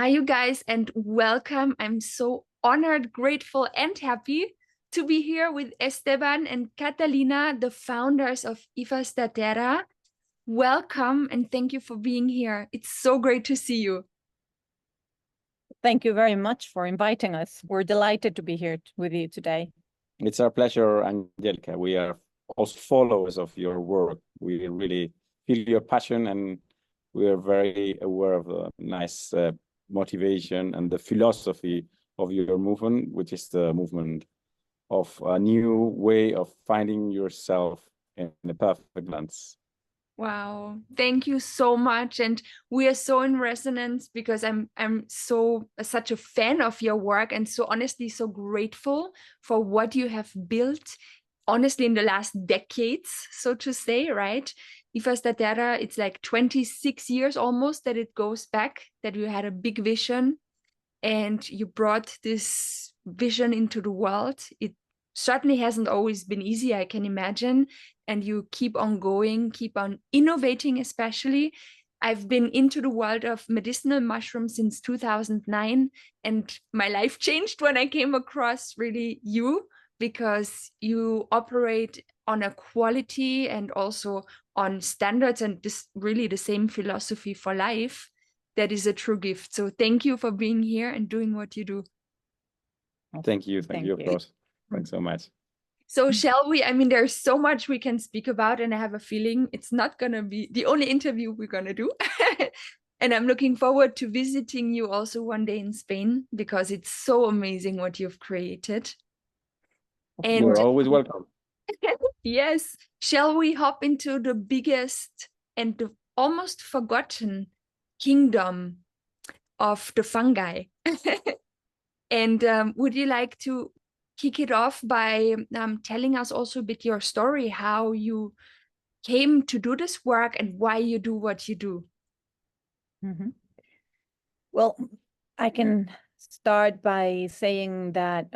Hi, you guys, and welcome. I'm so honored, grateful, and happy to be here with Esteban and Catalina, the founders of Hifas da Terra. Welcome, and thank you for being here. It's so great to see you. Thank you very much for inviting us. We're delighted to be here with you today. It's our pleasure, Angelica. We are also followers of your work. We really feel your passion, and we are very aware of the nice motivation and the philosophy of your movement, which is the movement of a new way of finding yourself in the perfect balance. Wow, thank you so much. And we are so in resonance because I'm such a fan of your work, and so honestly so grateful for what you have built, honestly, in the last decades, so to say, right? Hifas da Terra, it's like 26 years almost that it goes back, that you had a big vision and you brought this vision into the world. It certainly hasn't always been easy, I can imagine. And you keep on going, keep on innovating, especially. I've been into the world of medicinal mushrooms since 2009, and my life changed when I came across really you, because you operate on a quality and also on standards, and this really the same philosophy for life. That is a true gift. So thank you for being here and doing what you do. Thank you, of course. Thanks so much. So shall we? I mean, there's so much we can speak about, and I have a feeling it's not going to be the only interview we're going to do. And I'm looking forward to visiting you also one day in Spain, because it's so amazing what you've created. And you're always welcome. Yes. Shall we hop into the biggest and the almost forgotten kingdom of the fungi? And would you like to kick it off by telling us also a bit your story, how you came to do this work and why you do what you do? Mm-hmm. Well, I can start by saying that,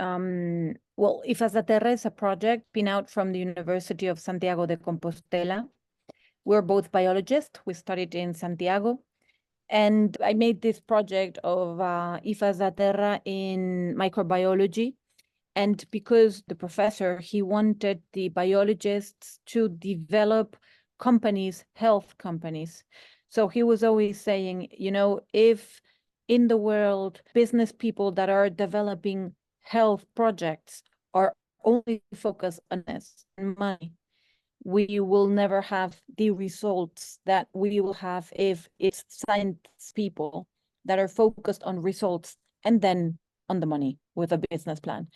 Hifas da Terra is a project spin out from the University of Santiago de Compostela. We're both biologists. We studied in Santiago. And I made this project of Hifas da Terra in microbiology. And because the professor, he wanted the biologists to develop companies, health companies. So he was always saying, you know, if in the world, business people that are developing health projects are only focused on this and money, we will never have the results that we will have if it's science people that are focused on results and then on the money with a business plan.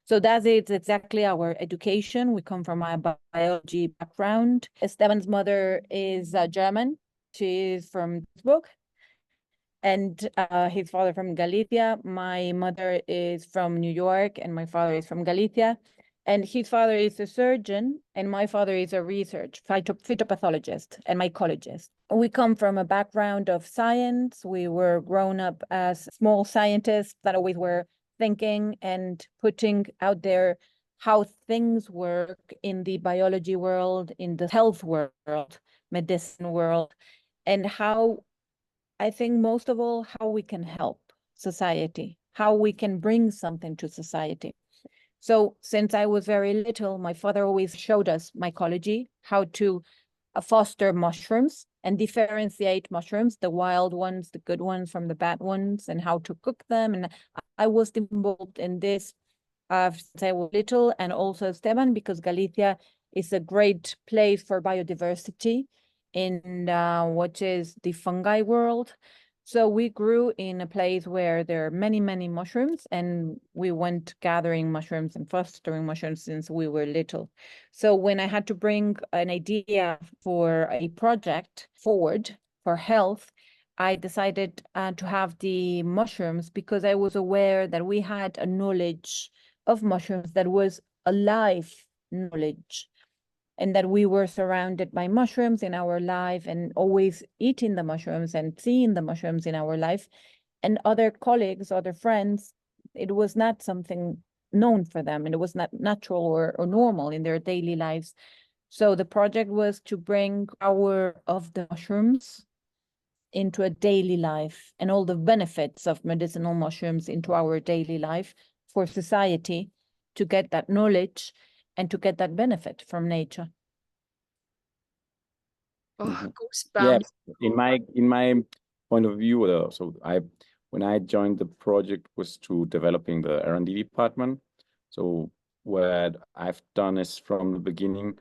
So that's it. It's exactly our education. We come from a biology background. Esteban's mother is German. She is from Duisburg. And his father from Galicia. My mother is from New York, and my father is from Galicia. And his father is a surgeon, and my father is a phytopathologist and mycologist. We come from a background of science. We were grown up as small scientists that always were thinking and putting out there how things work in the biology world, in the health world, medicine world, and how, I think most of all, how we can help society, how we can bring something to society. So since I was very little, my father always showed us mycology, how to foster mushrooms and differentiate mushrooms, the wild ones, the good ones from the bad ones, and how to cook them. And I was involved in this since I was little, and also Esteban, because Galicia is a great place for biodiversity in what is the fungi world. So we grew in a place where there are many, many mushrooms, and we went gathering mushrooms and fostering mushrooms since we were little. So when I had to bring an idea for a project forward for health, I decided to have the mushrooms, because I was aware that we had a knowledge of mushrooms that was a life knowledge, and that we were surrounded by mushrooms in our life and always eating the mushrooms and seeing the mushrooms in our life. And other colleagues, other friends, it was not something known for them, and it was not natural or normal in their daily lives. So the project was to bring power of the mushrooms into a daily life and all the benefits of medicinal mushrooms into our daily life for society to get that knowledge and to get that benefit from nature. Oh, Yeah, goosebumps. in my point of view, so when I joined the project was to developing the R&D department. So what I've done is from the beginning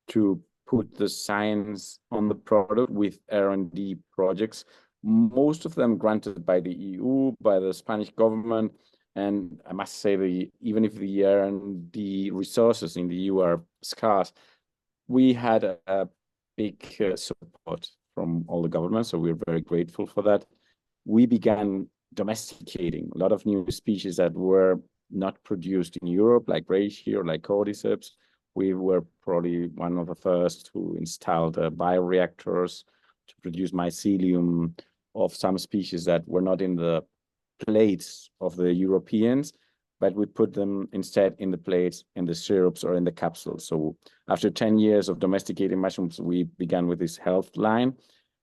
to put the science on the product with R&D projects, most of them granted by the EU, by the Spanish government. And I must say, even if the R&D resources in the EU are scarce, we had a big support from all the governments, so we're very grateful for that. We began domesticating a lot of new species that were not produced in Europe, like Reishi or like Cordyceps. We were probably one of the first who installed bioreactors to produce mycelium of some species that were not in the plates of the Europeans, but we put them instead in the plates, in the syrups, or in the capsules. So after 10 years of domesticating mushrooms, we began with this health line.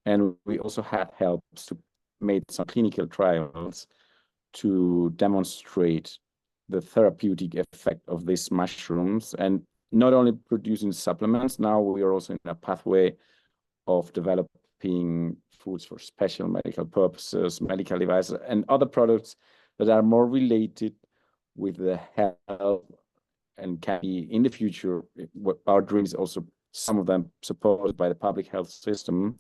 And we also had helps to make some clinical trials to demonstrate the therapeutic effect of these mushrooms. And not only producing supplements, now we are also in a pathway of developing foods for special medical purposes, medical devices, and other products that are more related with the health and can be in the future. Our dream is also some of them supported by the public health system,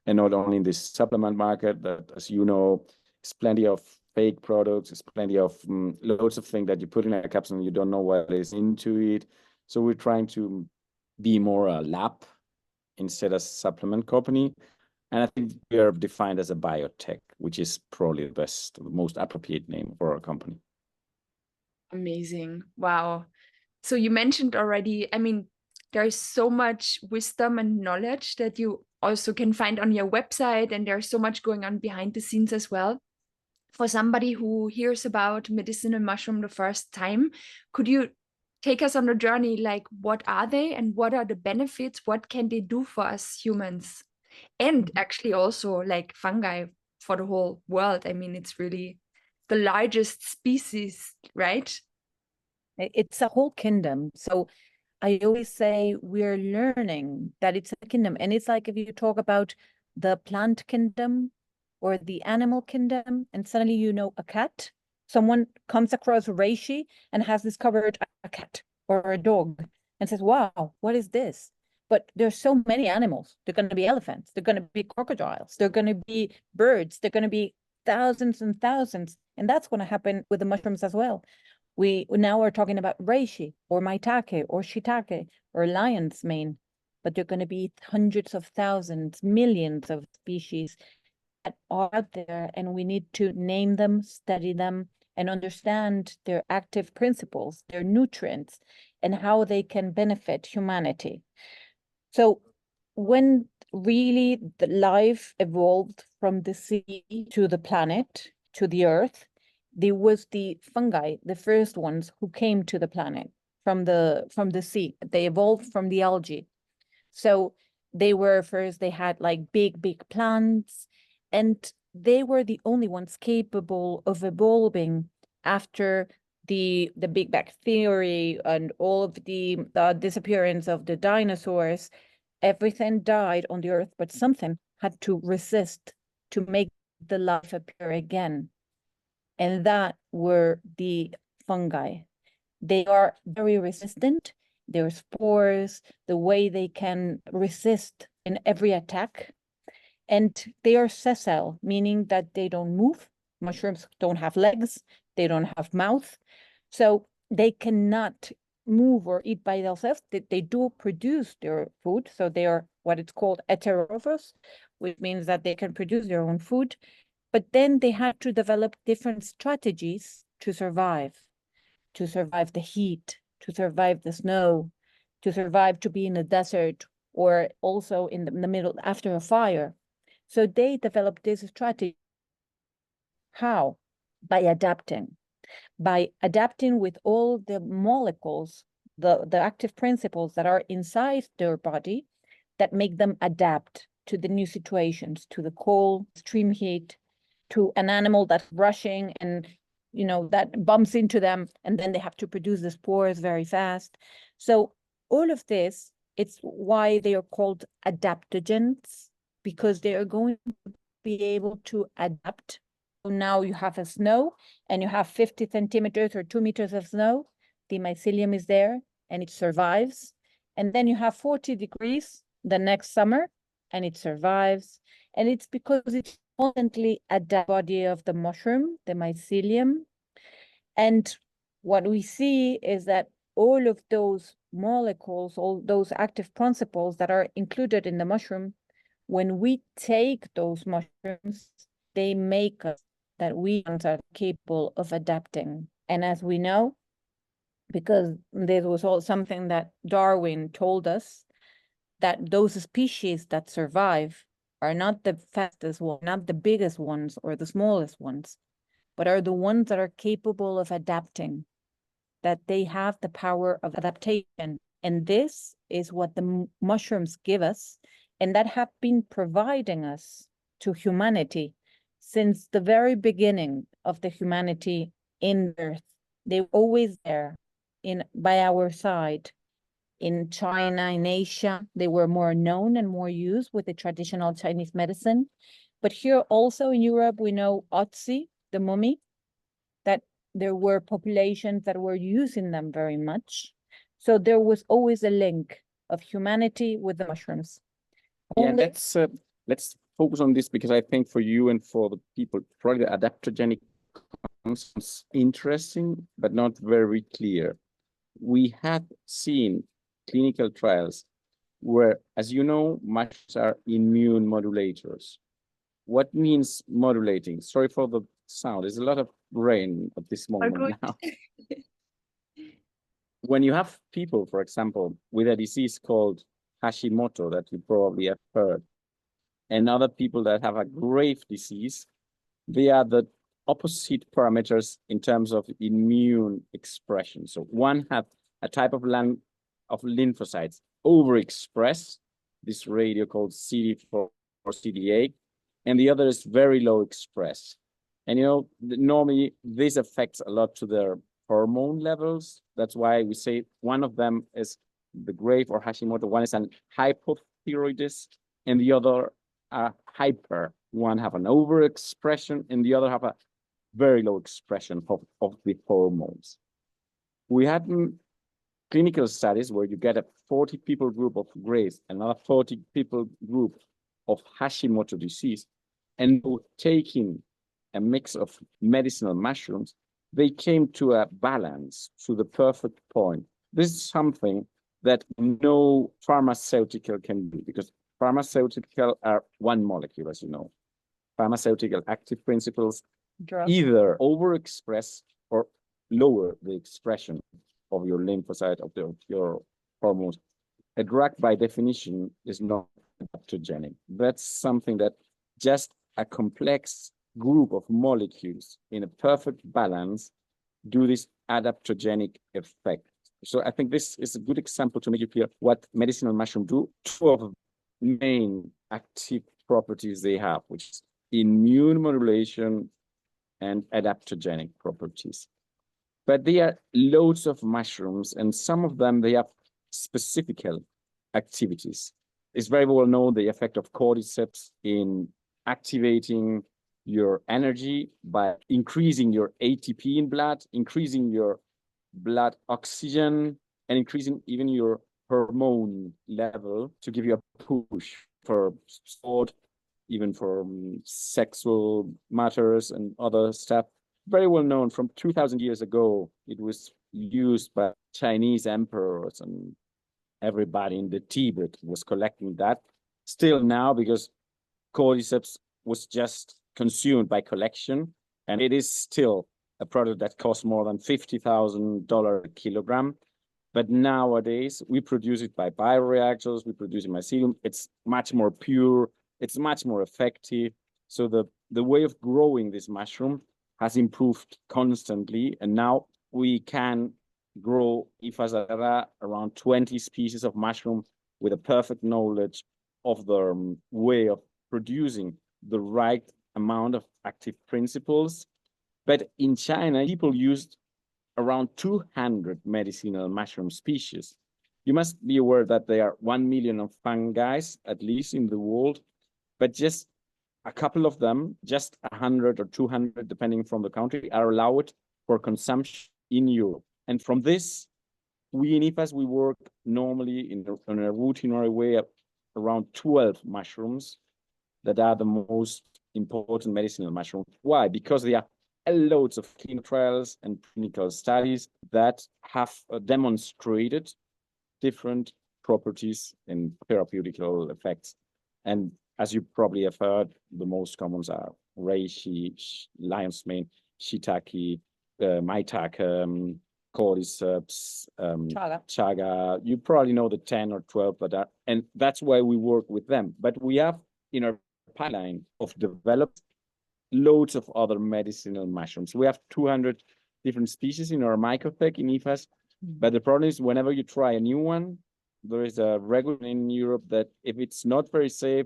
and not only in this supplement market that, as you know, is plenty of fake products, it's plenty of loads of things that you put in a capsule and you don't know what is into it. So we're trying to be more a lab instead of supplement company. And I think we are defined as a biotech, which is probably the best, the most appropriate name for our company. Amazing. Wow. So you mentioned already, I mean, there is so much wisdom and knowledge that you also can find on your website, and there's so much going on behind the scenes as well. For somebody who hears about medicinal mushroom the first time, could you take us on a journey? Like, what are they and what are the benefits? What can they do for us humans? And actually also like fungi for the whole world. I mean, it's really the largest species, right? It's a whole kingdom. So I always say we're learning that it's a kingdom. And it's like if you talk about the plant kingdom or the animal kingdom, and suddenly you know a cat, someone comes across Reishi and has discovered a cat or a dog and says, wow, what is this? But there's so many animals. They're going to be elephants. They're going to be crocodiles. They're going to be birds. They're going to be thousands and thousands. And that's going to happen with the mushrooms as well. We now are talking about reishi or maitake or shiitake or lion's mane, but there are going to be hundreds of thousands, millions of species that are out there, and we need to name them, study them, and understand their active principles, their nutrients, and how they can benefit humanity. So when really the life evolved from the sea to the planet, to the earth, there was the fungi, the first ones who came to the planet from the sea. They evolved from the algae. So they were first, they had like big plants, and they were the only ones capable of evolving after the Big Bang theory and all of the disappearance of the dinosaurs. Everything died on the earth, but something had to resist to make the life appear again. And that were the fungi. They are very resistant. Their spores, the way they can resist in every attack. And they are sessile, meaning that they don't move. Mushrooms don't have legs. They don't have mouth. So they cannot move or eat by themselves. They do produce their food. So they are what it's called heterotrophs, which means that they can produce their own food. But then they had to develop different strategies to survive the heat, to survive the snow, to survive to be in the desert, or also in the middle after a fire. So they developed this strategy. How? By adapting with all the molecules, the active principles that are inside their body that make them adapt to the new situations, to the cold, extreme heat, to an animal that's rushing and, you know, that bumps into them, and then they have to produce the spores very fast. So all of this, it's why they are called adaptogens, because they are going to be able to adapt. So now you have a snow and you have 50 centimeters or 2 meters of snow. The mycelium is there and it survives. And then you have 40 degrees the next summer and it survives. And it's because it's constantly adapt the body of the mushroom, the mycelium. And what we see is that all of those molecules, all those active principles that are included in the mushroom, when we take those mushrooms, they make us that we are capable of adapting. And as we know, because this was all something that Darwin told us, that those species that survive are not the fastest ones, not the biggest ones or the smallest ones, but are the ones that are capable of adapting, that they have the power of adaptation. And this is what the mushrooms give us, and that have been providing us to humanity since the very beginning of the humanity in Earth. They were always there by our side. In China, in Asia, they were more known and more used with the traditional Chinese medicine. But here also in Europe, we know Otzi, the mummy, that there were populations that were using them very much. So there was always a link of humanity with the mushrooms. Yeah, let's focus on this, because I think for you and for the people, probably the adaptogenic sounds interesting, but not very clear. We have seen clinical trials where, as you know, mushrooms are immune modulators. What means modulating? Sorry for the sound. There's a lot of rain at this moment now. When you have people, for example, with a disease called Hashimoto that you probably have heard, and other people that have a grave disease, they are the opposite parameters in terms of immune expression. So one has a type of lymphocytes overexpress this radio called CD4 or CD8, and the other is very low expressed. And you know, normally this affects a lot to their hormone levels. That's why we say one of them is the grave or Hashimoto, one is an hypothyroidist, and the other hyper. One have an overexpression, and the other have a very low expression of the hormones. We had clinical studies where you get a 40 people group of graves, another 40 people group of Hashimoto disease, and taking a mix of medicinal mushrooms, they came to a balance, to the perfect point. This is something that no pharmaceutical can do, because pharmaceutical are one molecule, as you know. Pharmaceutical active principles either overexpress or lower the expression of your lymphocyte, of your hormones. A drug, by definition, is not adaptogenic. That's something that just a complex group of molecules in a perfect balance do this adaptogenic effect. So I think this is a good example to make it clear what medicinal mushrooms do. Two of the main active properties they have, which is immune modulation and adaptogenic properties. But there are loads of mushrooms, and some of them, they have specific activities. It's very well known the effect of Cordyceps in activating your energy by increasing your ATP in blood, increasing your blood oxygen, and increasing even your hormone level to give you a push for sport, even for sexual matters and other stuff. Very well known from 2,000 years ago. It was used by Chinese emperors, and everybody in the Tibet was collecting that. Still now, because Cordyceps was just consumed by collection, and it is still a product that costs more than $50,000 a kilogram. But nowadays, we produce it by bioreactors, we produce it mycelium. It's much more pure, it's much more effective. So the way of growing this mushroom has improved constantly, and now we can grow Hifas da Terra, around 20 species of mushroom with a perfect knowledge of the way of producing the right amount of active principles. But in China, people used around 200 medicinal mushroom species. You must be aware that there are 1 million of fungi, at least in the world, but just a couple of them, just 100 or 200, depending from the country, are allowed for consumption in Europe. And from this, we in Hifas, we work normally in a routinary way around 12 mushrooms that are the most important medicinal mushrooms. Why? Because there are loads of clinical trials and clinical studies that have demonstrated different properties and therapeutical effects. And as you probably have heard, the most common are reishi, lion's mane, shiitake, maitake, cordyceps, chaga. You probably know the 10 or 12 that are, and that's why we work with them. But we have in our pipeline of developed loads of other medicinal mushrooms. We have 200 different species in our mycothec in Hifas. But the problem is whenever you try a new one, there is a regulation in Europe that if it's not very safe,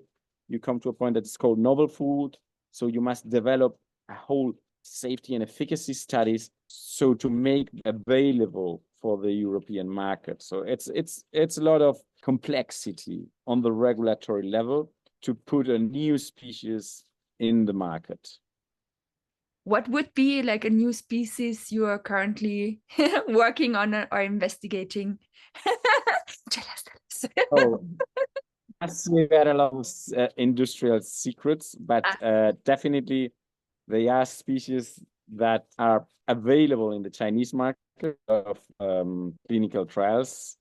you come to a point that it's called novel food. So you must develop a whole safety and efficacy studies so to make available for the European market. So it's a lot of complexity on the regulatory level to put a new species in the market. What would be like a new species you are currently working on or investigating? Tell us. Oh, we got a lot of industrial secrets, but definitely they are species that are available in the Chinese market of clinical trials,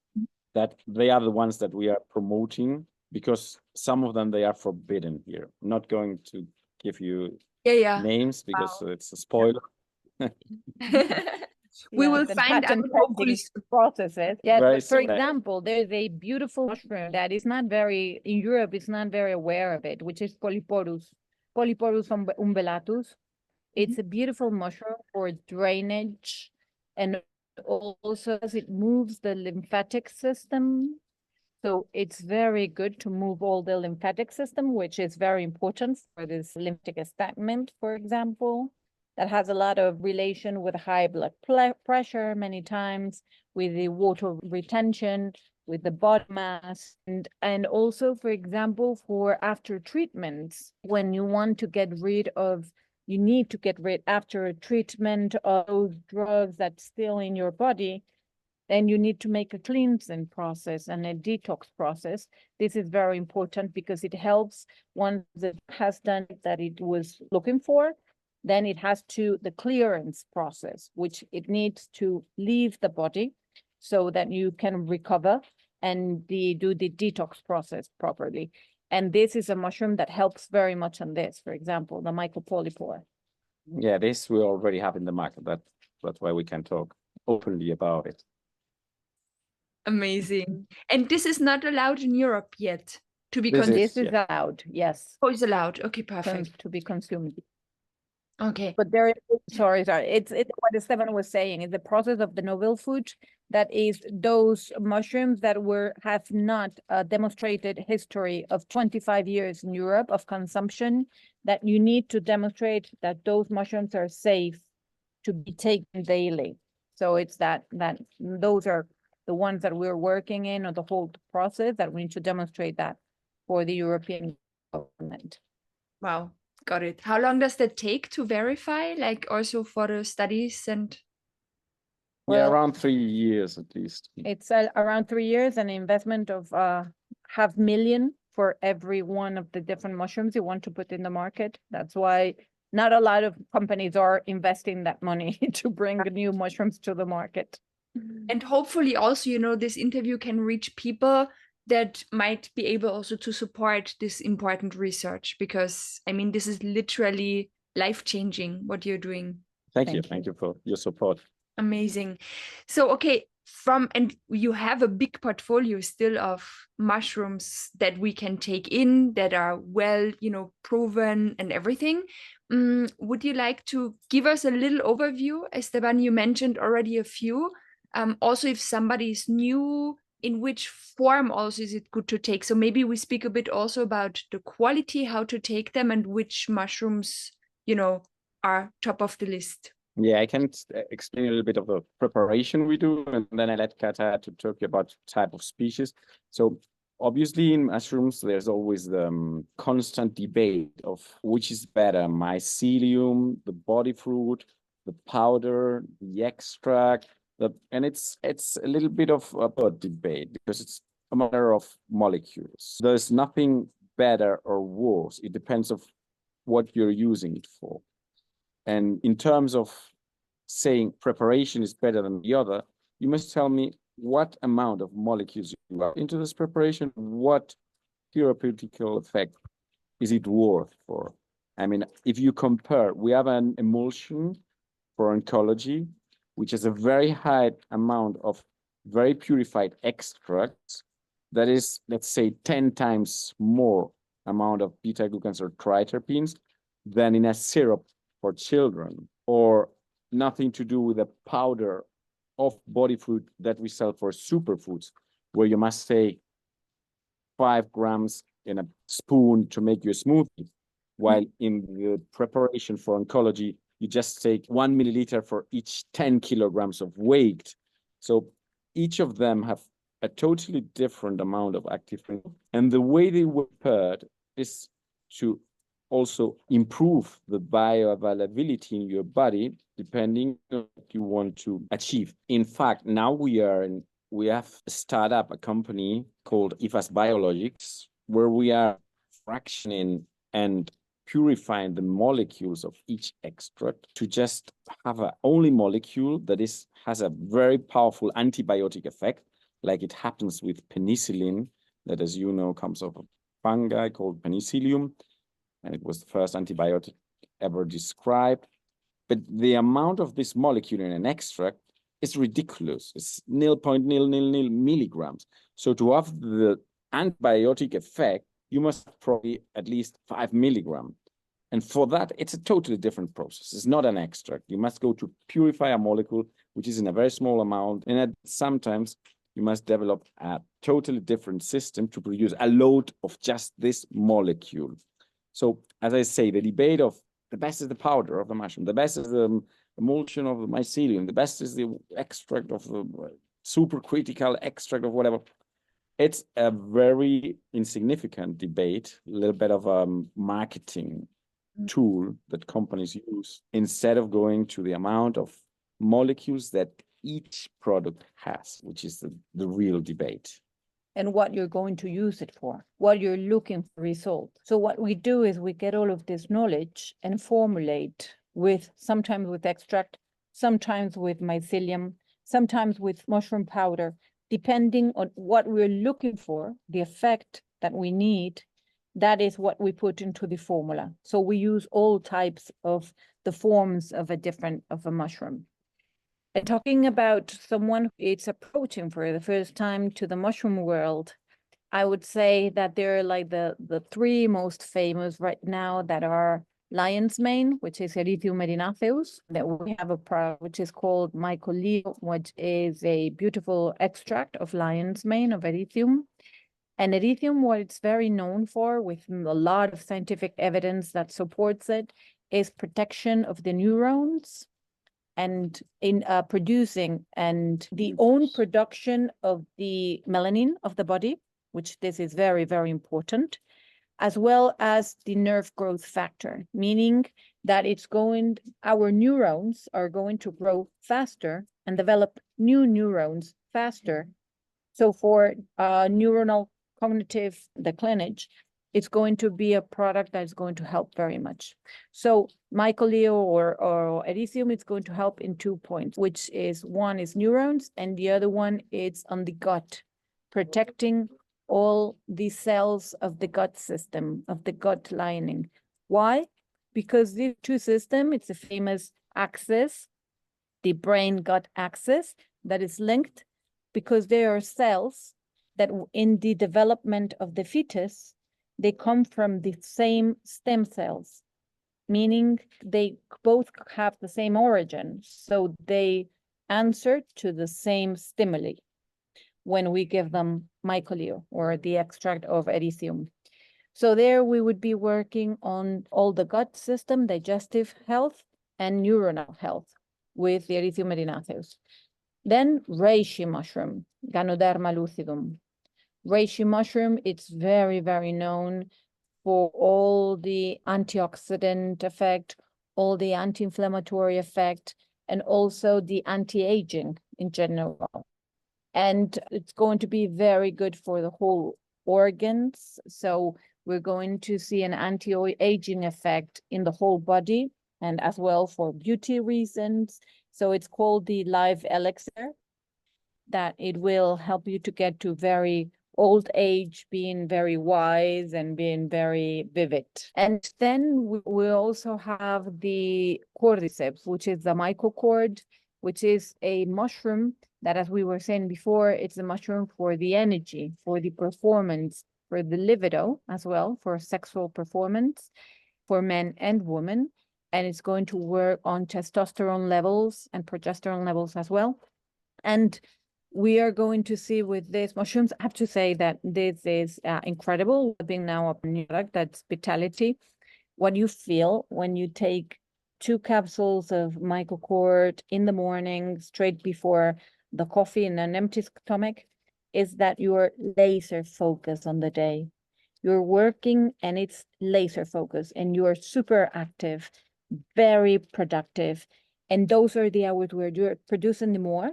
that they are the ones that we are promoting, because some of them, they are forbidden here. I'm not going to give you names because it's a spoiler. We will find out hopefully processes. Yes, for example, there's a beautiful mushroom that is not very, in Europe, it's not very aware of it, which is Polyporus umbellatus. It's a beautiful mushroom for drainage, and also it moves the lymphatic system. So it's very good to move all the lymphatic system, which is very important for this lymphatic stagnant, for example. That has a lot of relation with high blood pressure many times, with the water retention, with the body mass, and also, for example, for after treatments, when you want to get rid of, you need to get rid after a treatment of those drugs that's still in your body, then you need to make a cleansing process and a detox process. This is very important because it helps once it has done that it was looking for, then it has to the clearance process, which it needs to leave the body so that you can recover and do the detox process properly. And this is a mushroom that helps very much on this, for example, the mycopolypore. Yeah, this we already have in the market. That's why we can talk openly about it. Amazing. And this is not allowed in Europe yet to be consumed? This is allowed, yes. Oh, it's allowed. Okay, perfect. To be consumed. Okay. But there is, sorry. It's what Esteban was saying, is the process of the novel food, that is those mushrooms that have not demonstrated history of 25 years in Europe of consumption, that you need to demonstrate that those mushrooms are safe to be taken daily. So it's that those are the ones that we're working in, or the whole process that we need to demonstrate that for the European government. Wow, got it. How long does that take to verify, like also for the studies and? Well, around 3 years at least. It's around 3 years, an investment of $500,000 for every one of the different mushrooms you want to put in the market. That's why not a lot of companies are investing that money to bring new mushrooms to the market. And hopefully also, you know, this interview can reach people that might be able also to support this important research, because I mean, this is literally life-changing what you're doing. Thank you for your support. Amazing. So, okay, and you have a big portfolio still of mushrooms that we can take in, that are well, you know, proven and everything. Would you like to give us a little overview? Esteban, you mentioned already a few. Also, if somebody is new in which form also is it good to take? So maybe we speak a bit also about the quality, how to take them, and which mushrooms, are top of the list. Yeah, I can explain a little bit of the preparation we do, and then I let Kata to talk about type of species. So obviously in mushrooms, there's always the constant debate of which is better, mycelium, the body fruit, the powder, the extract, and it's a little bit of a debate because it's a matter of molecules. There's nothing better or worse. It depends of what you're using it for. And in terms of saying preparation is better than the other, you must tell me what amount of molecules you have into this preparation, what therapeutical effect is it worth for? I mean, if you compare, we have an emulsion for oncology, which has a very high amount of very purified extracts that is, let's say, 10 times more amount of beta-glucans or triterpenes than in a syrup for children, or nothing to do with the powder of body fruit that we sell for superfoods, where you must say 5 grams in a spoon to make your smoothie, while in the preparation for oncology, you just take 1 milliliter for each 10 kilograms of weight. So each of them have a totally different amount of active ingredient. And the way they were prepared is to also improve the bioavailability in your body, depending on what you want to achieve. In fact, now we have started up a company called Hifas Biologics, where we are fractioning and purifying the molecules of each extract to just have a only molecule that has a very powerful antibiotic effect, like it happens with penicillin, that, as you know, comes off a fungi called penicillium, and it was the first antibiotic ever described. But the amount of this molecule in an extract is ridiculous. It's 0.000 milligrams. So to have the antibiotic effect, you must probably at least 5 milligrams. And for that, it's a totally different process. It's not an extract. You must go to purify a molecule, which is in a very small amount. And sometimes you must develop a totally different system to produce a load of just this molecule. So, as I say, the debate of the best is the powder of the mushroom, the best is the emulsion of the mycelium, the best is the extract of the supercritical extract of whatever. It's a very insignificant debate, a little bit of a marketing tool that companies use instead of going to the amount of molecules that each product has, which is the real debate. And what you're going to use it for, what you're looking for result. So what we do is we get all of this knowledge and formulate sometimes with extract, sometimes with mycelium, sometimes with mushroom powder, depending on what we're looking for, the effect that we need. That is what we put into the formula. So we use all types of the forms of a mushroom. And talking about someone who eats a protein for the first time to the mushroom world, I would say that they're like the 3 most famous right now that are lion's mane, which is Erythium erinaceus. That we have a product which is called mycoleo, which is a beautiful extract of lion's mane of Erythium. And Erythium, what it's very known for, with a lot of scientific evidence that supports it, is protection of the neurons and in producing and the own production of the melanin of the body, which this is very, very important, as well as the nerve growth factor, meaning that our neurons are going to grow faster and develop new neurons faster. So for neuronal cognitive declinage, it's going to be a product that's going to help very much. So mycoleo or Erythium, it's going to help in 2 points, which is one is neurons and the other one is on the gut, protecting all the cells of the gut system, of the gut lining. Why? Because these 2 systems, it's a famous axis, the brain-gut axis, that is linked because there are cells that in the development of the fetus, they come from the same stem cells, meaning they both have the same origin. So they answer to the same stimuli. when we give them mycoleo, or the extract of erythium. So there we would be working on all the gut system, digestive health, and neuronal health with the erythium merinaceus. Then reishi mushroom, Ganoderma lucidum. Reishi mushroom, it's very, very known for all the antioxidant effect, all the anti-inflammatory effect, and also the anti-aging in general. And it's going to be very good for the whole organs. So we're going to see an anti-aging effect in the whole body, and as well for beauty reasons. So it's called the live elixir, that it will help you to get to very old age, being very wise and being very vivid. And then we also have the Cordyceps, which is the mycocord, which is a mushroom that, as we were saying before, it's a mushroom for the energy, for the performance, for the libido as well, for sexual performance, for men and women. And it's going to work on testosterone levels and progesterone levels as well. And we are going to see with these mushrooms, I have to say that this is incredible. Being now a product, that's Vitality. What you feel when you take 2 capsules of mycocord in the morning, straight before the coffee in an empty stomach, is that you're laser focused on the day. You're working and it's laser focused, and you're super active, very productive. And those are the hours where you're producing more,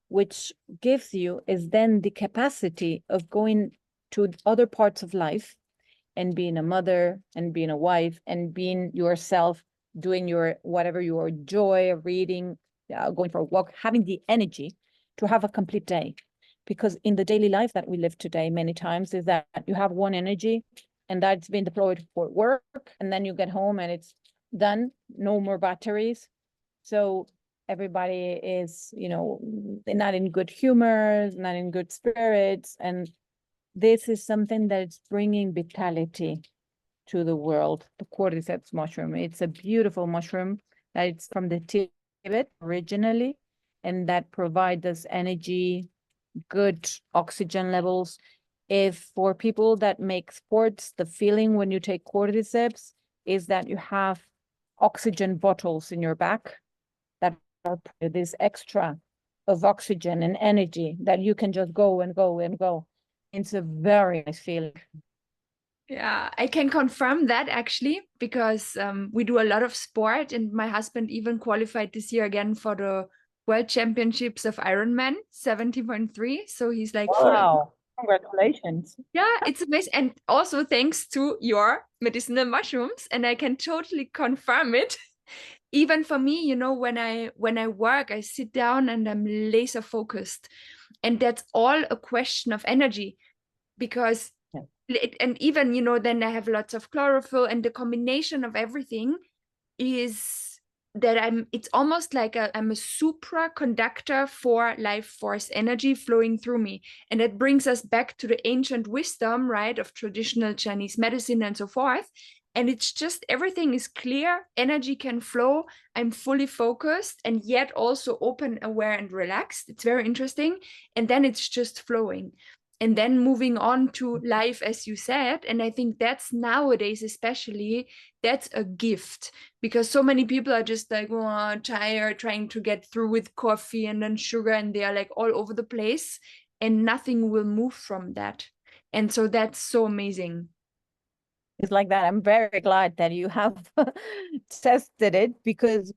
which gives you is then the capacity of going to other parts of life and being a mother and being a wife and being yourself, doing your whatever you enjoy, reading, going for a walk, having the energy to have a complete day. Because in the daily life that we live today, many times is that you have one energy and that's been deployed for work, and then you get home and it's done, no more batteries. So everybody is, they're not in good humor, not in good spirits. And this is something that's bringing vitality to the world, the Cordyceps mushroom. It's a beautiful mushroom that it's from the Tibet originally, and that provides us energy, good oxygen levels. If for people that make sports, the feeling when you take Cordyceps is that you have oxygen bottles in your back that are this extra of oxygen and energy that you can just go and go and go. It's a very nice feeling. Yeah, I can confirm that actually, because we do a lot of sport, and my husband even qualified this year again for the World Championships of Ironman 70.3. So he's like, wow, congratulations. Yeah, it's amazing. And also thanks to your medicinal mushrooms, and I can totally confirm it. Even for me, when I work, I sit down and I'm laser focused, and that's all a question of energy, because and even then I have lots of chlorophyll, and the combination of everything is that it's almost like I'm a supraconductor for life force energy flowing through me. And that brings us back to the ancient wisdom, right, of traditional Chinese medicine and so forth. And it's just everything is clear, energy can flow, I'm fully focused and yet also open, aware, and relaxed. It's very interesting. And then it's just flowing. And then moving on to life, as you said. And I think that's nowadays, especially, that's a gift, because so many people are just like, oh, tired, trying to get through with coffee and then sugar, and they are like all over the place, and nothing will move from that. And so that's so amazing. It's like that. I'm very glad that you have tested it, because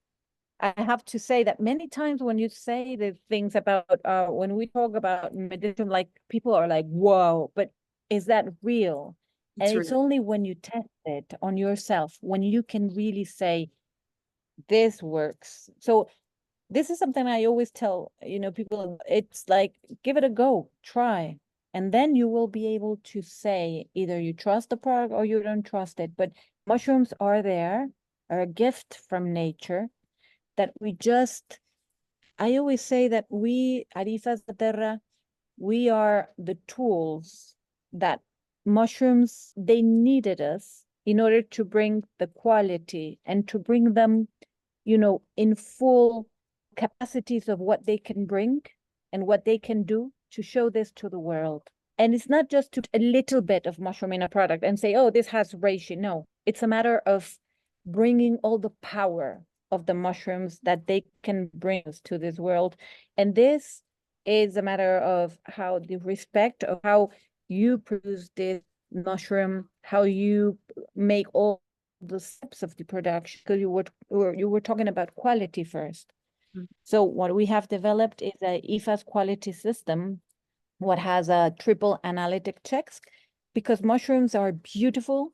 I have to say that many times when you say the things about, when we talk about medicine, like people are like, whoa, but is that real? And it's only when you test it on yourself, when you can really say, this works. So this is something I always tell, people, it's like, give it a go, try. And then you will be able to say either you trust the product or you don't trust it. But mushrooms are a gift from nature that I always say that we at Hifas da Terra, we are the tools that mushrooms, they needed us in order to bring the quality and to bring them, in full capacities of what they can bring and what they can do to show this to the world. And it's not just to a little bit of mushroom in a product and say, oh, this has reishi. No, it's a matter of bringing all the power of the mushrooms that they can bring us to this world. And this is a matter of how the respect of how you produce this mushroom, how you make all the steps of the production, because you were talking about quality first. Mm-hmm. So what we have developed is a Hifas quality system, what has a triple analytic checks, because mushrooms are beautiful.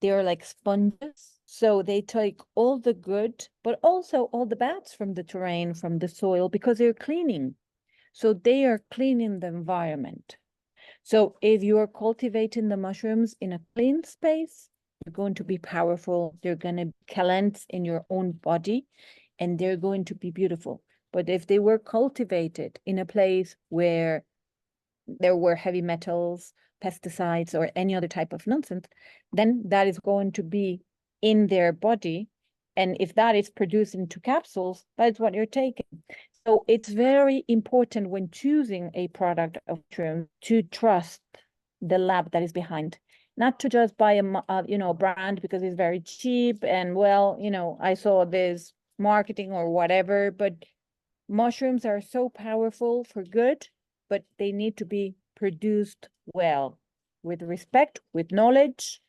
They're like sponges. So they take all the good, but also all the bads from the terrain, from the soil, because they're cleaning. So they are cleaning the environment. So if you are cultivating the mushrooms in a clean space, they're going to be powerful. They're going to cleanse in your own body, and they're going to be beautiful. But if they were cultivated in a place where there were heavy metals, pesticides, or any other type of nonsense, then that is going to be in their body. And if that is produced into capsules, that's what you're taking. So it's very important when choosing a product of mushroom to trust the lab that is behind, not to just buy a brand because it's very cheap and, well, I saw this marketing or whatever. But mushrooms are so powerful for good, but they need to be produced well, with respect, with knowledge,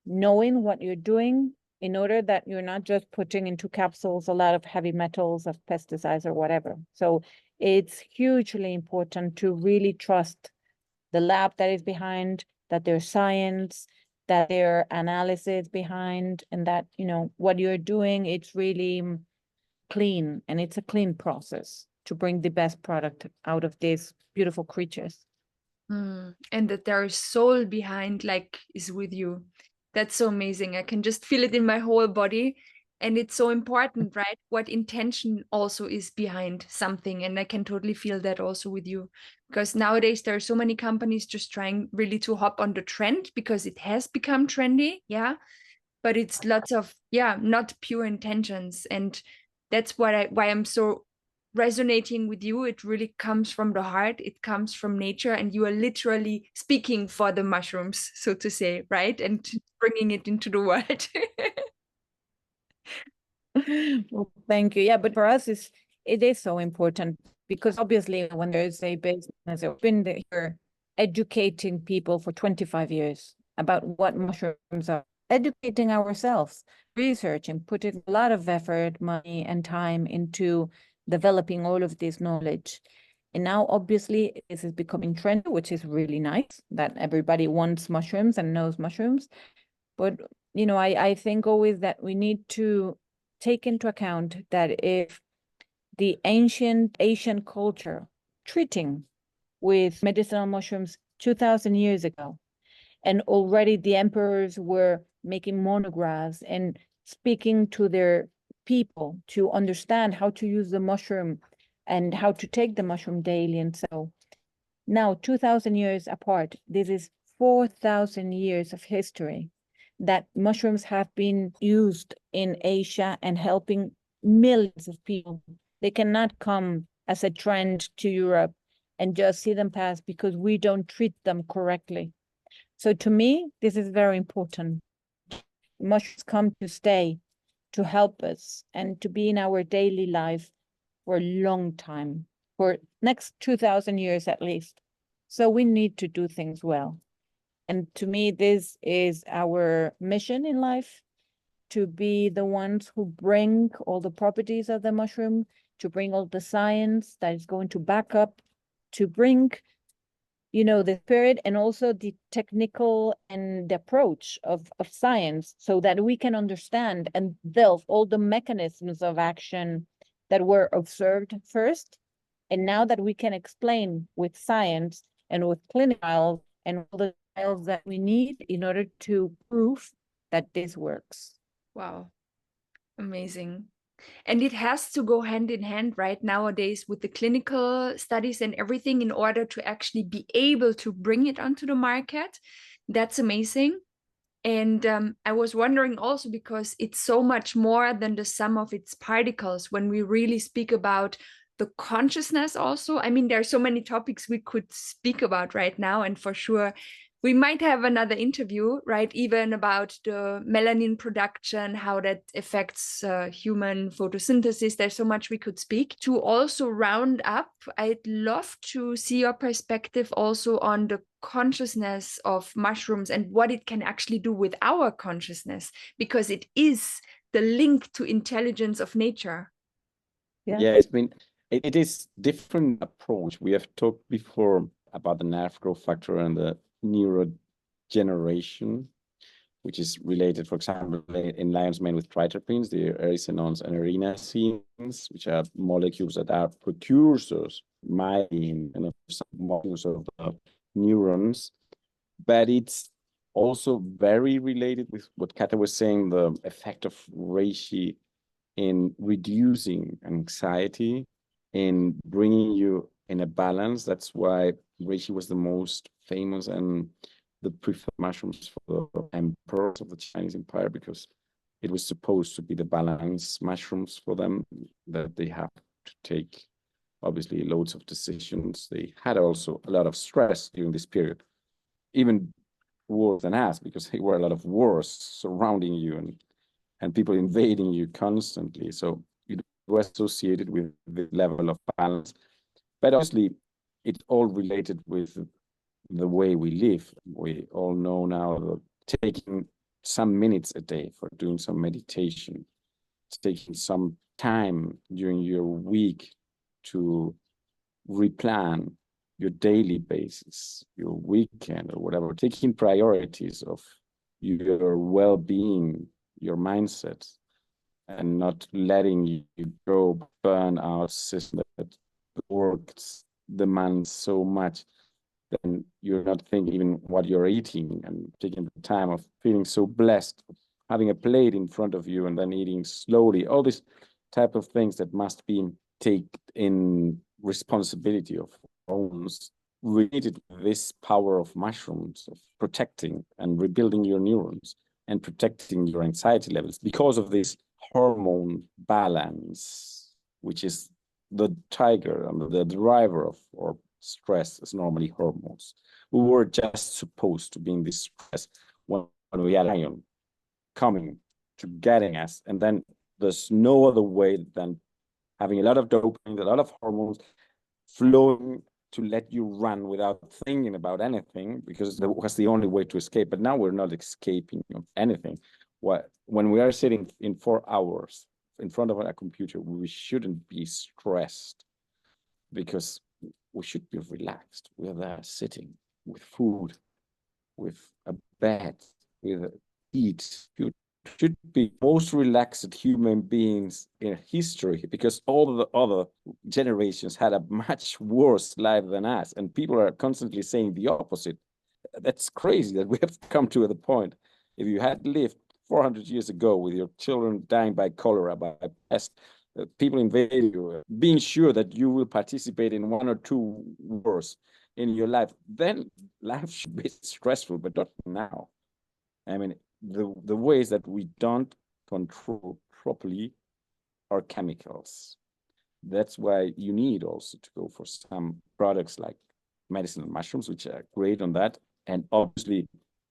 knowing what you're doing, in order that you're not just putting into capsules a lot of heavy metals, of pesticides or whatever. So it's hugely important to really trust the lab that is behind, that there's science, that there are analysis behind, and that, what you're doing, it's really clean, and it's a clean process to bring the best product out of these beautiful creatures. And that there is soul behind, like, is with you. That's so amazing. I can just feel it in my whole body. And it's so important, right? What intention also is behind something. And I can totally feel that also with you. Because nowadays there are so many companies just trying really to hop on the trend because it has become trendy. Yeah. But it's lots of, not pure intentions. And that's why I'm so resonating with you. It really comes from the heart. It comes from nature, and you are literally speaking for the mushrooms, so to say, right? And bringing it into the world. Well, thank you. Yeah, but for us, it is so important, because obviously when there's a business, I've been here educating people for 25 years about what mushrooms are, educating ourselves, researching, putting a lot of effort, money, and time into developing all of this knowledge. And now, obviously, this is becoming trendy, which is really nice, that everybody wants mushrooms and knows mushrooms. But, I think always that we need to take into account that if the ancient Asian culture treating with medicinal mushrooms 2,000 years ago, and already the emperors were making monographs and speaking to their people to understand how to use the mushroom and how to take the mushroom daily. And so now, 2,000 years apart, this is 4,000 years of history that mushrooms have been used in Asia and helping millions of people. They cannot come as a trend to Europe and just see them pass because we don't treat them correctly. So to me, this is very important. Mushrooms come to stay, to help us, and to be in our daily life for a long time, for next 2,000 years at least. So we need to do things well. And to me, this is our mission in life, to be the ones who bring all the properties of the mushroom, to bring all the science that is going to back up, to bring, the spirit and also the technical and the approach of science, so that we can understand and delve all the mechanisms of action that were observed first. And now that we can explain with science and with clinical trials and all the trials that we need in order to prove that this works. Wow. Amazing. And it has to go hand in hand, right, nowadays with the clinical studies and everything, in order to actually be able to bring it onto the market. That's amazing. And I was wondering also, because it's so much more than the sum of its particles when we really speak about the consciousness also? I mean, there are so many topics we could speak about right now, and for sure we might have another interview, right? Even about the melanin production, how that affects human photosynthesis. There's so much we could speak. To also round up, I'd love to see your perspective also on the consciousness of mushrooms and what it can actually do with our consciousness, because it is the link to intelligence of nature. Yeah, it is different approach. We have talked before about the nerve growth factor and the neurogeneration, which is related, for example, in lion's mane with triterpenes, the erythronones and arenacenes, which are molecules that are precursors, myelin, and some molecules of the neurons. But it's also very related with what Kata was saying, the effect of Reishi in reducing anxiety, in bringing you in a balance. That's why Reishi was the most famous and the preferred mushrooms for the emperors of the Chinese Empire, because it was supposed to be the balance mushrooms for them, that they have to take, obviously, loads of decisions. They had also a lot of stress during this period, even worse than us, because there were a lot of wars surrounding you and people invading you constantly. So it was associated with the level of balance. But obviously, it's all related with the way we live. We all know now that taking some minutes a day for doing some meditation, taking some time during your week to replan your daily basis, your weekend or whatever, taking priorities of your well-being, your mindset, and not letting you go burn out system that works, demands so much, then you're not thinking even what you're eating and taking the time of feeling so blessed, having a plate in front of you and then eating slowly, all these type of things that must be taken in responsibility of owns, related with this power of mushrooms, of protecting and rebuilding your neurons and protecting your anxiety levels because of this hormone balance, which is the tiger and the driver of or stress is normally hormones. We were just supposed to be in this stress when we had iron coming to getting us, and then there's no other way than having a lot of dopamine, a lot of hormones flowing to let you run without thinking about anything, because that was the only way to escape. But now we're not escaping of anything. When we are sitting in 4 hours in front of a computer, we shouldn't be stressed, because we should be relaxed. We're there sitting with food, with a bed, with heat. You should be most relaxed human beings in history, because all the other generations had a much worse life than us, and people are constantly saying the opposite. That's crazy that we have come to the point. If you had lived 400 years ago with your children dying by cholera, by pest, people invade you, being sure that you will participate in 1 or 2 wars in your life, then life should be stressful, but not now. I mean, the ways that we don't control properly are chemicals. That's why you need also to go for some products like medicinal mushrooms, which are great on that, and obviously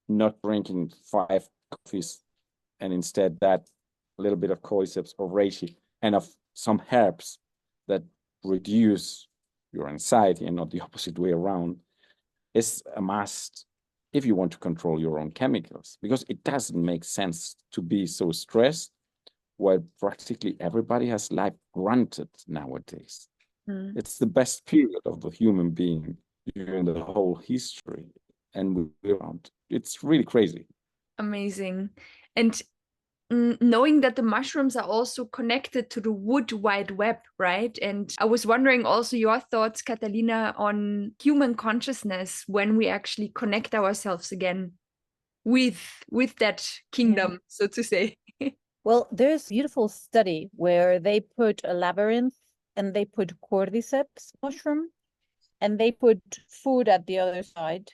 not drinking 5 coffees and instead that a little bit of cordyceps or reishi and of some herbs that reduce your anxiety and not the opposite way around is a must if you want to control your own chemicals, because it doesn't make sense to be so stressed while practically everybody has life granted nowadays. It's the best period of the human being during the whole history, and we're around. It's really crazy. Amazing. And knowing that the mushrooms are also connected to the wood wide web, right? And I was wondering also your thoughts, Catalina, on human consciousness when we actually connect ourselves again with that kingdom, so to say. Well, there's a beautiful study where they put a labyrinth and they put cordyceps mushroom and they put food at the other side.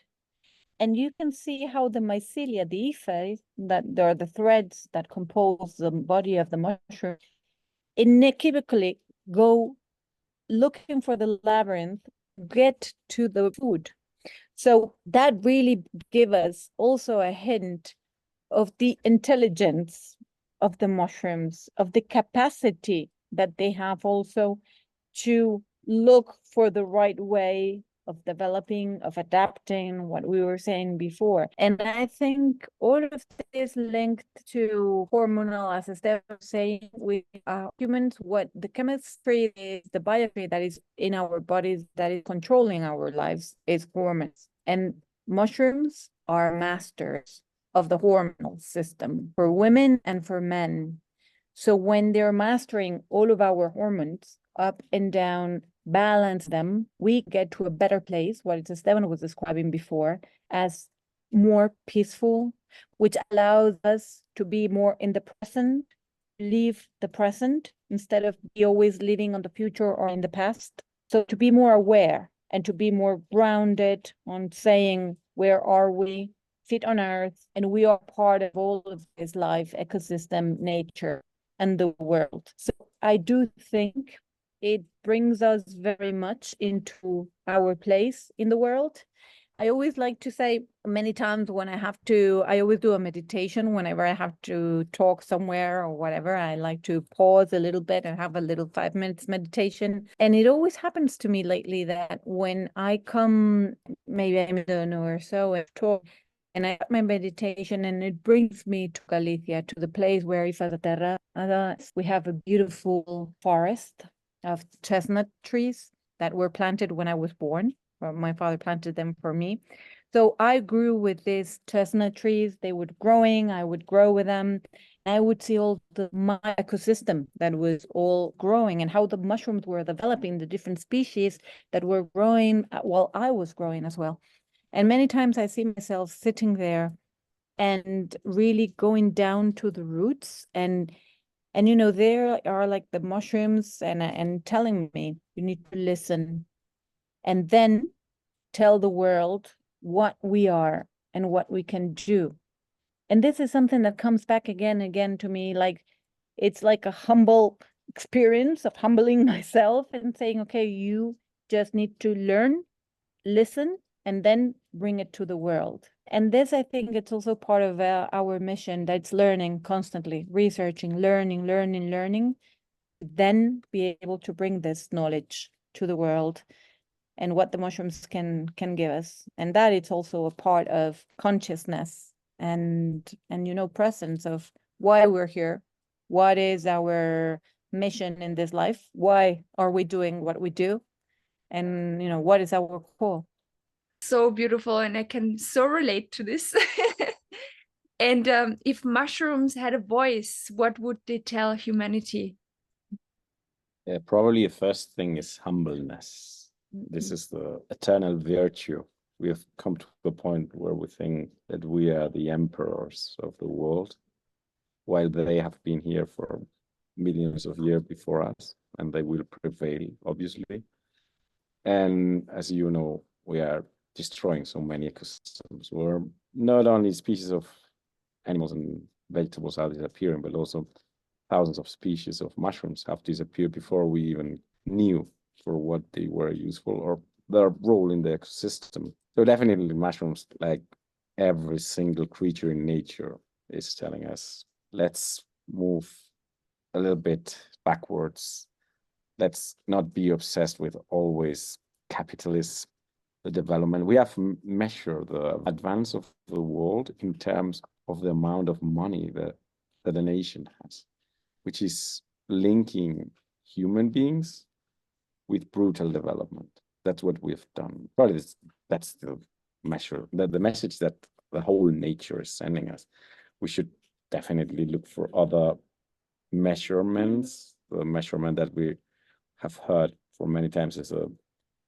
And you can see how the mycelia, the Hifas, that are the threads that compose the body of the mushroom, inequivocally go looking for the labyrinth, get to the food. So that really gave us also a hint of the intelligence of the mushrooms, of the capacity that they have also to look for the right way of developing, of adapting, what we were saying before. And I think all of this linked to hormonal, as Esteban was saying, we humans, what the chemistry is, the biochemistry that is in our bodies that is controlling our lives is hormones. And mushrooms are masters of the hormonal system for women and for men. So when they're mastering all of our hormones, up and down, balance them, we get to a better place, what Esteban was describing before, as more peaceful, which allows us to be more in the present, live the present, instead of be always living on the future or in the past. So to be more aware and to be more grounded on saying, where are we, fit on earth, and we are part of all of this life, ecosystem, nature, and the world. So I do think it brings us very much into our place in the world. I always like to say many times when I always do a meditation whenever I have to talk somewhere or whatever. I like to pause a little bit and have a little 5 minutes meditation. And it always happens to me lately that when I come, maybe I'm done or so, I've talked, and I got my meditation, and it brings me to Galicia, to the place where Hifas da Terra, we have a beautiful forest of chestnut trees that were planted when I was born. My father planted them for me. So I grew with these chestnut trees. They were growing. I would grow with them. I would see all my ecosystem that was all growing and how the mushrooms were developing, the different species that were growing while I was growing as well. And many times I see myself sitting there and really going down to the roots and there are like the mushrooms and telling me, you need to listen and then tell the world what we are and what we can do. And this is something that comes back again and again to me, like it's like a humble experience of humbling myself and saying, okay, you just need to learn, listen, and then bring it to the world. And this, I think, it's also part of our mission, that's learning constantly, researching, learning, then be able to bring this knowledge to the world and what the mushrooms can give us. And that it's also a part of consciousness and presence of why we're here, what is our mission in this life, why are we doing what we do, and what is our call. So beautiful, and I can so relate to this. And if mushrooms had a voice, what would they tell humanity? Probably the first thing is humbleness. This is the eternal virtue. We have come to the point where we think that we are the emperors of the world, while they have been here for millions of years before us, and they will prevail, obviously. And as you know, we are destroying so many ecosystems, where not only species of animals and vegetables are disappearing, but also thousands of species of mushrooms have disappeared before we even knew for what they were useful or their role in the ecosystem. So definitely mushrooms, like every single creature in nature, is telling us, let's move a little bit backwards. Let's not be obsessed with always capitalist development. We have measured the advance of the world in terms of the amount of money that a nation has, which is linking human beings with brutal development. That's what we've done. Probably that's the measure, the message that the whole nature is sending us. We should definitely look for other measurements. The measurement that we have heard for many times is a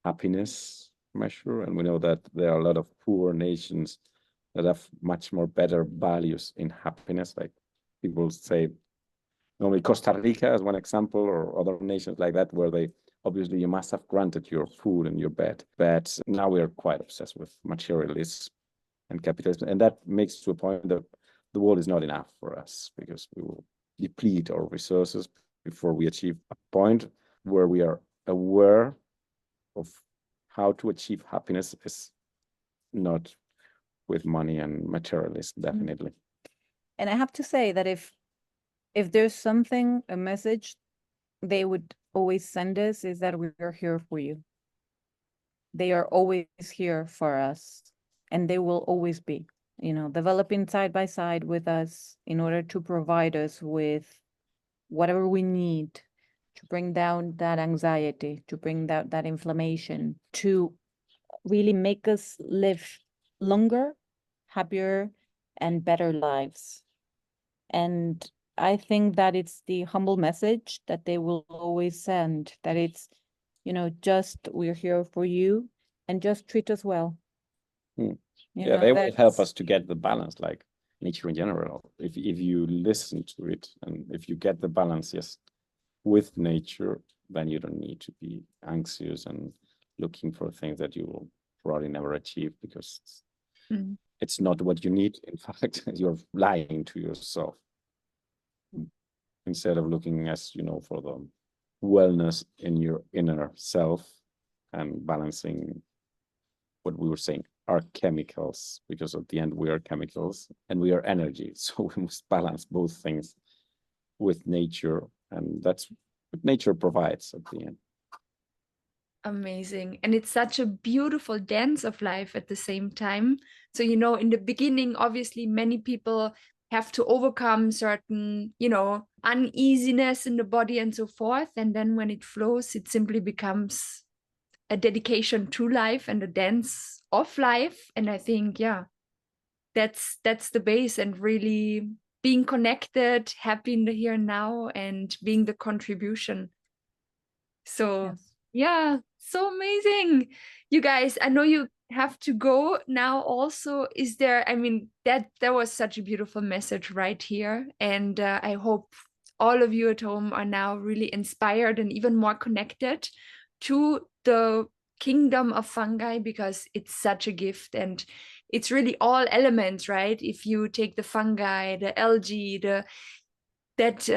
happiness measure, and we know that there are a lot of poor nations that have much more better values in happiness. Like people say, normally Costa Rica as one example, or other nations like that, where they obviously you must have granted your food and your bed, but now we are quite obsessed with materialism and capitalism, and that makes to a point that the world is not enough for us, because we will deplete our resources before we achieve a point where we are aware of how to achieve happiness is not with money and materialism, definitely. And I have to say that if there's something, a message they would always send us, is that we are here for you. They are always here for us, and they will always be, developing side by side with us in order to provide us with whatever we need to bring down that anxiety, to bring down that inflammation, to really make us live longer, happier, and better lives. And I think that it's the humble message that they will always send, that it's, just we're here for you and just treat us well. Yeah, they will help us to get the balance, like nature in general. If you listen to it and if you get the balance, yes, with nature, then you don't need to be anxious and looking for things that you will probably never achieve, because it's not what you need. In fact, you're lying to yourself. Instead of looking, as for the wellness in your inner self and balancing what we were saying, our chemicals, because at the end we are chemicals and we are energy. So we must balance both things with nature, and that's what nature provides at the end. Amazing. And it's such a beautiful dance of life at the same time. So, in the beginning, obviously, many people have to overcome certain, uneasiness in the body and so forth. And then when it flows, it simply becomes a dedication to life and a dance of life. And I think, that's the base, and really being connected, happy in the here and now, and being the contribution. So, yes. So amazing. You guys, I know you have to go now also. Is there, that was such a beautiful message right here. And I hope all of you at home are now really inspired and even more connected to the kingdom of fungi, because it's such a gift, and it's really all elements, right? If you take the fungi, the algae, that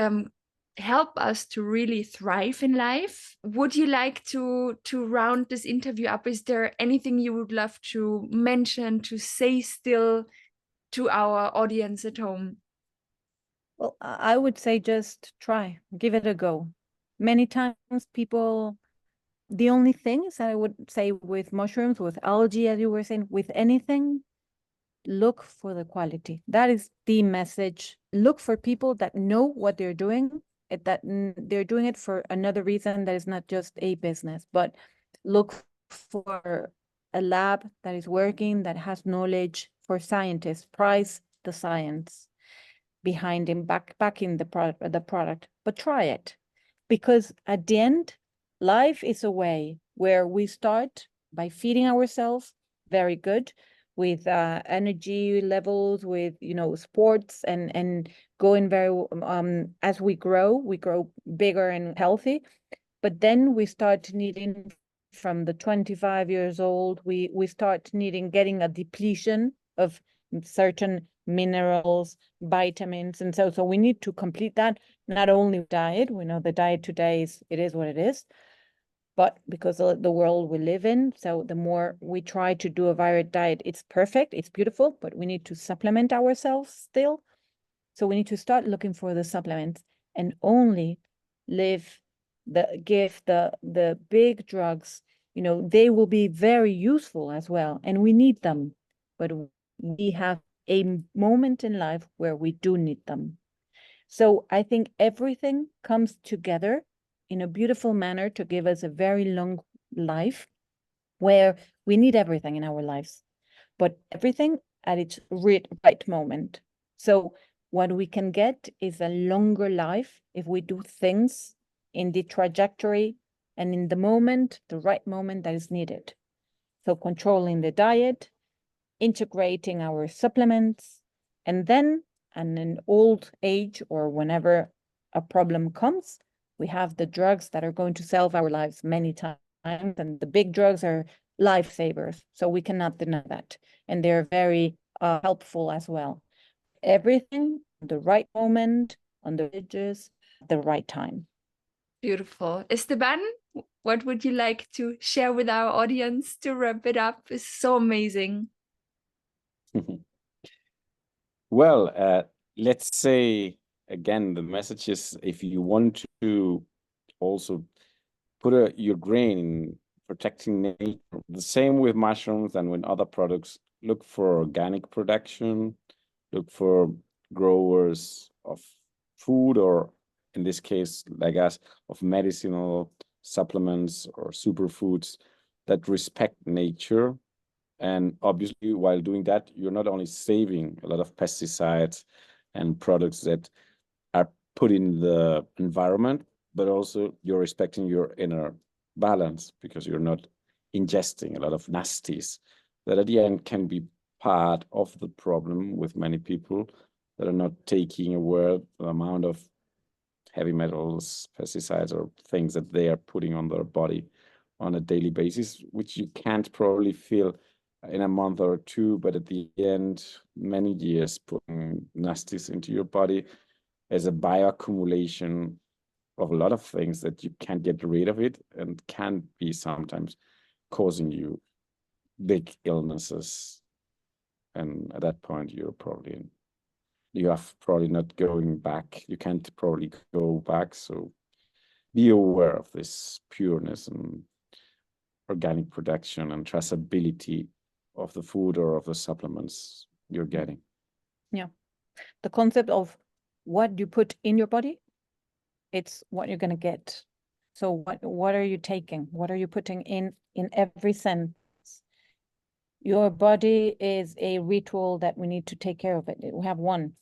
help us to really thrive in life. Would you like to round this interview up? Is there anything you would love to mention, to say still to our audience at home? Well, I would say just try, give it a go. Many times people, the only things I would say with mushrooms, with algae, as you were saying, with anything, look for the quality. That is the message. Look for people that know what they're doing, that they're doing it for another reason that is not just a business, but look for a lab that is working, that has knowledge. For scientists, price the science behind him, backing the product, but try it. Because at the end, life is a way where we start by feeding ourselves very good, with energy levels, with sports, and going very as we grow bigger and healthy. But then we start needing, from the 25 years old, we start getting a depletion of certain minerals, vitamins, and so we need to complete that. Not only diet, we know the diet today is what it is, but because of the world we live in, so the more we try to do a varied diet, it's perfect, it's beautiful, but we need to supplement ourselves still. So we need to start looking for the supplements, and only give the big drugs. They will be very useful as well, and we need them, but we have a moment in life where we do need them. So I think everything comes together in a beautiful manner to give us a very long life, where we need everything in our lives, but everything at its right moment. So what we can get is a longer life if we do things in the trajectory and in the moment, the right moment that is needed. So controlling the diet, integrating our supplements, and then in an old age or whenever a problem comes, we have the drugs that are going to save our lives many times, and the big drugs are lifesavers, so we cannot deny that, and they're very helpful as well. Everything at the right moment, on the edges, at the right time. Beautiful. Esteban, what would you like to share with our audience to wrap it up? It's so amazing. Well, let's say again, the message is, if you want to also put your grain in protecting nature, the same with mushrooms and with other products, look for organic production, look for growers of food, or in this case, like us, of medicinal supplements or superfoods that respect nature. And obviously, while doing that, you're not only saving a lot of pesticides and products that are put in the environment, but also you're respecting your inner balance, because you're not ingesting a lot of nasties that at the end can be part of the problem with many people that are not taking aware the amount of heavy metals, pesticides, or things that they are putting on their body on a daily basis, which you can't probably feel in a month or two, but at the end, many years putting nasties into your body as a bioaccumulation of a lot of things that you can't get rid of it, and can be sometimes causing you big illnesses. And at that point, you have probably not going back. You can't probably go back. So be aware of this pureness and organic production and traceability of the food or of the supplements you're getting. Yeah. The concept of what you put in your body, it's what you're going to get. So what are you taking? What are you putting in every sense? Your body is a ritual that we need to take care of it. We have one,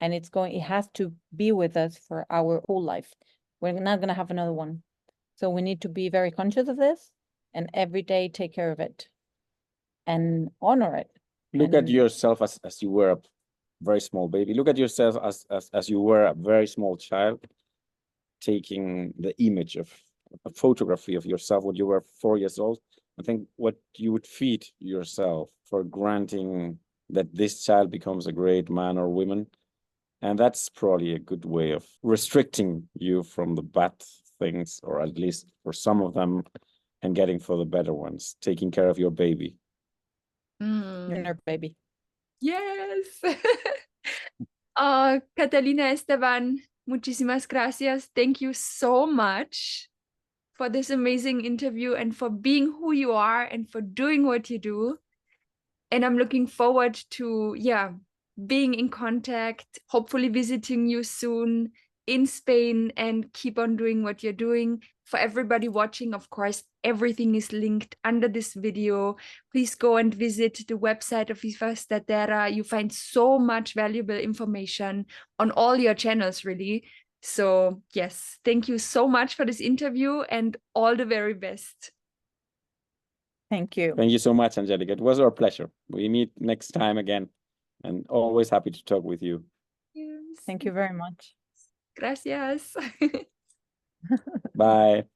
and it has to be with us for our whole life. We're not going to have another one. So we need to be very conscious of this, and every day take care of it and honor it. Look at yourself as you were a very small baby. Look at yourself as you were a very small child, taking the image of a photography of yourself when you were 4 years old. I think what you would feed yourself for granting that this child becomes a great man or woman. And that's probably a good way of restricting you from the bad things, or at least for some of them, and getting for the better ones, taking care of your baby. Your baby. Yes. Catalina, Esteban, muchísimas gracias. Thank you so much for this amazing interview and for being who you are and for doing what you do. And I'm looking forward to, being in contact, hopefully visiting you soon in Spain, and keep on doing what you're doing. For everybody watching, of course, everything is linked under this video. Please go and visit the website of Hifas da Terra. You find so much valuable information on all your channels, really. So yes, thank you so much for this interview, and all the very best. Thank you. Thank you so much, Angelica. It was our pleasure. We meet next time again, and always happy to talk with you. Yes. Thank you very much. Gracias. Bye.